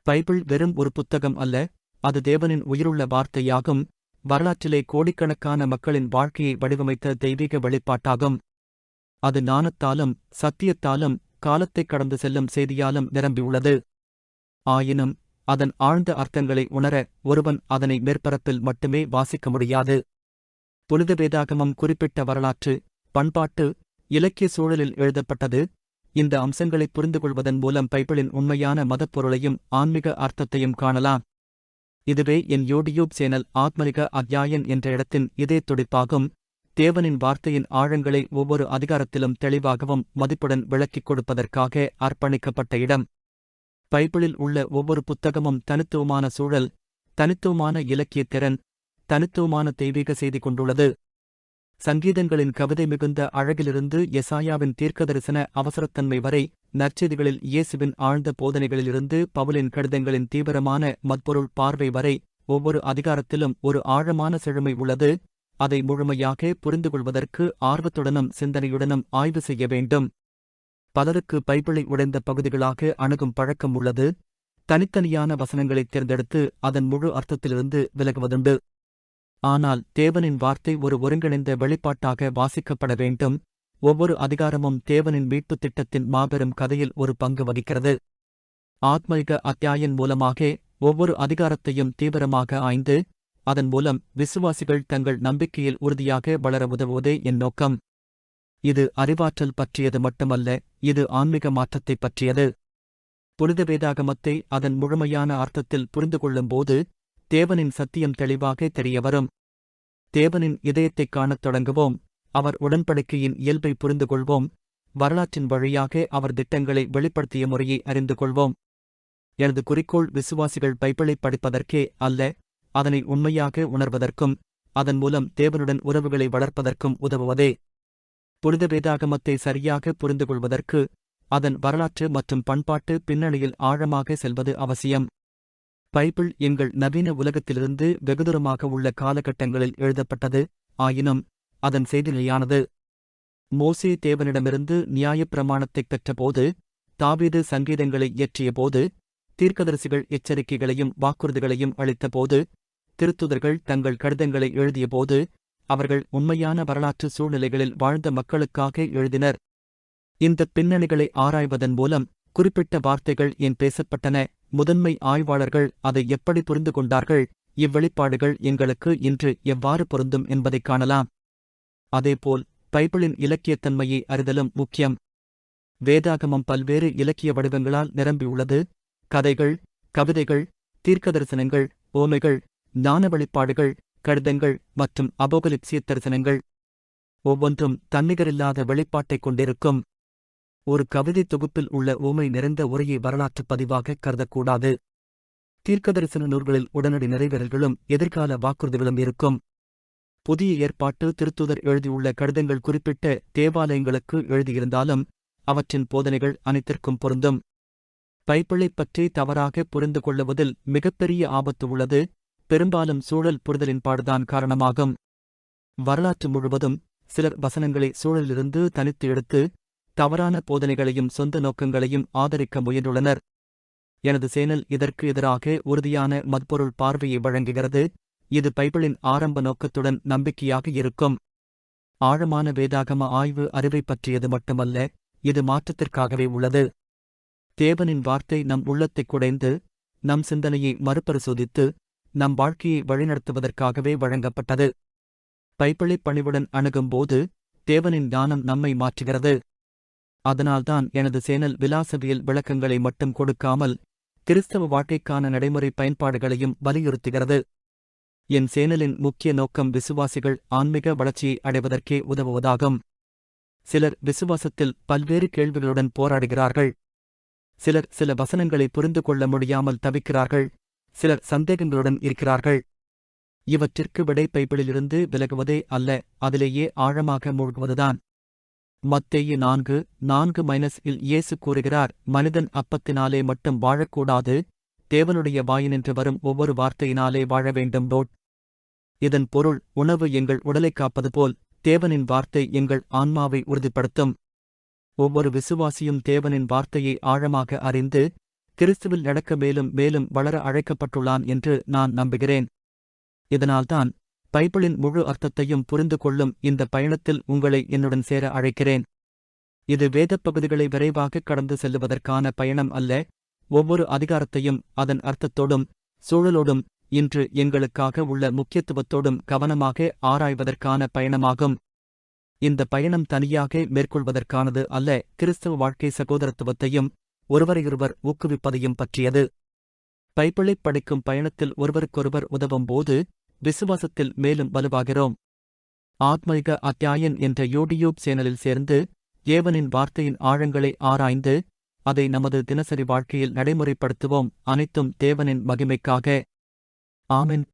Bible வெறும் ஒரு புத்தகம் அல்ல, அது தேவனின் உயிருள்ள வார்த்தையாகும். வரலாற்றிலே கோடிக்கணக்கான மக்களின் வாழ்க்கையை வடிவமைத்த தெய்வீக வெளிப்பாட்டாகும். அது ஞானத்தாலும் சத்தியத்தாலும் காலத்தைக் கடந்து செல்லும் செய்தியாலும் நிரம்பியுள்ளது. ஆயினும் அதன் ஆழ்ந்த அர்த்தங்களை உணர ஒருவன் அதனை மேற்பரப்பில் மட்டுமே வாசிக்க முடியாது. புனித வேதாகமம் குறிப்பிட்ட வரலாற்று, பண்பாட்டு, இலக்கிய சூழலில் எழுதப்பட்டது. இந்த அம்சங்களைப் புரிந்துகொள்வதன் மூலம் பைபிளின் உண்மையான மதப்பொருளையும் ஆன்மீக அர்த்தத்தையும் காணலாம். இதுவே என் யூடியூப் சேனல் ஆத்மரிக அத்தியாயன் என்ற இடத்தின் இதயத் துடிப்பாகும். தேவனின் வார்த்தையின் ஆழங்களை ஒவ்வொரு அதிகாரத்திலும் தெளிவாகவும் மதிப்புடன் விளக்கிக் கொடுப்பதற்காக அர்ப்பணிக்கப்பட்ட இடம். பைபிளில் உள்ள ஒவ்வொரு புத்தகமும் தனித்துவமான சூழல், தனித்துவமான இலக்கியத் திறன், தனித்துவமான தெய்வீக செய்தி கொண்டுள்ளது. சங்கீதங்களின் கவிதை மிகுந்த அழகிலிருந்து எசாயாவின் தீர்க்கதரிசன அவசரத்தன்மை வரை, நற்செய்திகளில் இயேசுவின் ஆழ்ந்த போதனைகளிலிருந்து பவுலின் கடிதங்களின் தீவிரமான மத்பொருள் பார்வை வரை, ஒவ்வொரு அதிகாரத்திலும் ஒரு ஆழமான செழுமை உள்ளது. அதை முழுமையாக புரிந்துகொள்வதற்கு ஆர்வத்துடனும் சிந்தனையுடனும் ஆய்வு செய்ய வேண்டும். பலருக்கு பைபிளை உடைந்த பகுதிகளாக அணுகும் பழக்கம் உள்ளது. தனித்தனியான வசனங்களைத் தேர்ந்தெடுத்து அதன் முழு அர்த்தத்திலிருந்து விலகுவதுண்டு. ஆனால் தேவனின் வார்த்தை ஒரு ஒருங்கிணைந்த வெளிப்பாட்டாக வாசிக்கப்பட வேண்டும். ஒவ்வொரு அதிகாரமும் தேவனின் மீட்புத் திட்டத்தின் மாபெரும் கதையில் ஒரு பங்கு வகிக்கிறது. ஆத்மரிக அத்தியாயன் மூலமாக ஒவ்வொரு அதிகாரத்தையும் தீவிரமாக ஆய்ந்து, அதன் மூலம் விசுவாசிகள் தங்கள் நம்பிக்கையில் உறுதியாக வளர உதவுவதே என் நோக்கம். இது அறிவாற்றல் பற்றியது மட்டுமல்ல, இது ஆன்மீக மாற்றத்தைப் பற்றியது. புனித வேதாகமத்தை அதன் முழுமையான அர்த்தத்தில் புரிந்துகொள்ளும்போது தேவனின் சத்தியம் தெளிவாக தெரியவரும். தேவனின் இதயத்தைக் காணத் தொடங்குவோம். அவர் உடன்படிக்கையின் இயல்பை புரிந்துகொள்வோம். வரலாற்றின் வழியாக அவர் திட்டங்களை வெளிப்படுத்திய முறையை அறிந்து கொள்வோம். எனது குறிக்கோள் விசுவாசிகள் பைபிளை படிப்பதற்கே அல்ல, அதனை உண்மையாக உணர்வதற்கும் அதன் மூலம் தேவனுடன் உறவுகளை வளர்ப்பதற்கும் உதவுவதே. புனித வேதாகமத்தை சரியாக புரிந்துகொள்வதற்கு அதன் வரலாற்று மற்றும் பண்பாட்டு பின்னணியில் ஆழமாக செல்வது அவசியம். பைபிள் எங்கள் நவீன உலகத்திலிருந்து வெகுதூரமாக உள்ள காலகட்டங்களில் எழுதப்பட்டது. ஆயினும் அதன் செய்தி நிலையானது. மோசே தேவனிடமிருந்து நியாயப்பிரமாணத்தைப் பெற்றபோது, தாவீது சங்கீதங்களை இயற்றியபோது, தீர்க்கதரிசிகள் எச்சரிக்கைகளையும் வாக்குறுதிகளையும் அளித்தபோது, திருத்துதர்கள் தங்கள் கடிதங்களை எழுதியபோது, அவர்கள் உண்மையான வரலாற்று சூழ்நிலைகளில் வாழ்ந்த மக்களுக்காக எழுதினர். இந்த பின்னணிகளை ஆராய்வதன் மூலம் குறிப்பிட்ட வார்த்தைகள் ஏன் பேசப்பட்டன, முதன்மை ஆய்வாளர்கள் அதை எப்படி புரிந்து கொண்டார்கள், இவ்வெளிப்பாடுகள் எங்களுக்கு இன்று எவ்வாறு பொருந்தும் என்பதைக் காணலாம். அதேபோல் பைபிளின் இலக்கியத்தன்மையை அறிதலும் முக்கியம். வேதாகமம் பல்வேறு இலக்கிய வடிவங்களால் நிரம்பியுள்ளது. கதைகள், கவிதைகள், தீர்க்கதரிசனங்கள், ஓமைகள், ஞான வெளிப்பாடுகள், கடிதங்கள் மற்றும் அபோகலிப்சிய தரிசனங்கள். ஒவ்வொன்றும் தன்னிகரில்லாத வெளிப்பாட்டைக் கொண்டிருக்கும். ஒரு கவிதை தொகுப்பில் உள்ள ஊமை நிறைந்த உரையை வரலாற்றுப் பதிவாக கருதக்கூடாது. தீர்க்கதரிசன நூல்களில் உடனடி நிறைவேறல்களும் எதிர்கால வாக்குறுதிகளும் இருக்கும். புதிய ஏற்பாட்டு திருத்தூதர் எழுதியுள்ள கடிதங்கள் குறிப்பிட்ட தேவாலயங்களுக்கு எழுதியிருந்தாலும் அவற்றின் போதனைகள் அனைத்திற்கும் பொருந்தும். பைபிளைப் பற்றி தவறாக புரிந்து கொள்ளுவதில் மிகப்பெரிய ஆபத்து உள்ளது. பெரும்பாலும் சூழல் புரிதலின்பாடுதான் காரணமாகும். வரலாற்று முழுவதும் சிலர் வசனங்களை சூழலிலிருந்து தனித்து எடுத்து தவறான போதனைகளையும் சொந்த நோக்கங்களையும் ஆதரிக்க முயன்றுள்ளனர். எனது சேனல் இதற்கு எதிராக உறுதியான மத்பொருள் பார்வையை வழங்குகிறது. இது பைபிளின் ஆரம்ப நோக்கத்துடன் நம்பிக்கையாக இருக்கும். ஆழமான வேதாகம ஆய்வு அறிவை பற்றியது மட்டுமல்ல, இது மாற்றத்திற்காகவே உள்ளது. தேவனின் வார்த்தை நம் உள்ளத்தைக் குடைந்து, நம் சிந்தனையை மறுபரிசோதித்து, நம் வாழ்க்கையை வழிநடத்துவதற்காகவே வழங்கப்பட்டது. பைபிளை பணிவுடன் அணுகும்போது தேவனின் ஞானம் நம்மை மாற்றுகிறது. அதனால்தான் எனது சேனல் விலாசவியல் விளக்கங்களை மட்டும் கொடுக்காமல் கிறிஸ்தவ வாழ்க்கைக்கான நடைமுறை பயன்பாடுகளையும் வலியுறுத்துகிறது. என் சேனலின் முக்கிய நோக்கம் விசுவாசிகள் ஆன்மீக வளர்ச்சியை அடைவதற்கே உதவுவதாகும். சிலர் விசுவாசத்தில் பல்வேறு கேள்விகளுடன் போராடுகிறார்கள். சிலர் சில வசனங்களை புரிந்து கொள்ள முடியாமல் தவிக்கிறார்கள். சிலர் சந்தேகங்களுடன் இருக்கிறார்கள். இவற்றிற்கு விடை பைபிளிலிருந்து விலகுவதே அல்ல, அதிலேயே ஆழமாக மூழ்குவதுதான். மத்தேயு 4:4-இல் இயேசு கூறுகிறார், மனிதன் அப்பத்தினாலே மட்டும் வாழக்கூடாது, தேவனுடைய வாயினின்று வரும் ஒவ்வொரு வார்த்தையினாலே வாழ வேண்டும். இதன் பொருள், உணவு எங்கள் உடலைக் காப்பது போல் தேவனின் வார்த்தை எங்கள் ஆன்மாவை உறுதிப்படுத்தும். ஒவ்வொரு விசுவாசியும் தேவனின் வார்த்தையை ஆழமாக அறிந்து கிறிஸ்துவில் நடக்க மேலும் மேலும் வளர அழைக்கப்பட்டுள்ளான் என்று நான் நம்புகிறேன். இதனால்தான் பைபிளின் முழு அர்த்தத்தையும் புரிந்து கொள்ளும் இந்த பயணத்தில் உங்களை என்னுடன் சேர அழைக்கிறேன். இது வேதப் பகுதிகளை விரைவாக கடந்து செல்லுவதற்கான பயணம் அல்ல, ஒவ்வொரு அதிகாரத்தையும் அதன் அர்த்தத்தோடும் சூழலோடும் இன்று எங்களுக்காக உள்ள முக்கியத்துவத்தோடும் கவனமாக ஆராய்வதற்கான பயணமாகும். இந்த பயணம் தனியாக மேற்கொள்வதற்கானது அல்ல, கிறிஸ்தவ வாழ்க்கை சகோதரத்துவத்தையும் ஒருவரையொருவர் ஊக்குவிப்பதையும் பற்றியது. பைபிளைப் படிக்கும் பயணத்தில் ஒருவருக்கொருவர் உதவும்போது விசுவாசத்தில் மேலும் வலுவாகிறோம். ஆத்மீக அத்தியாயன் என்ற யூடியூப் சேனலில் சேர்ந்து தேவனின் வார்த்தையின் ஆழங்களை ஆராய்ந்து அதை நமது தினசரி வாழ்க்கையில் நடைமுறைப்படுத்துவோம். அனைத்தும் தேவனின் மகிமைக்காக. ஆமென்.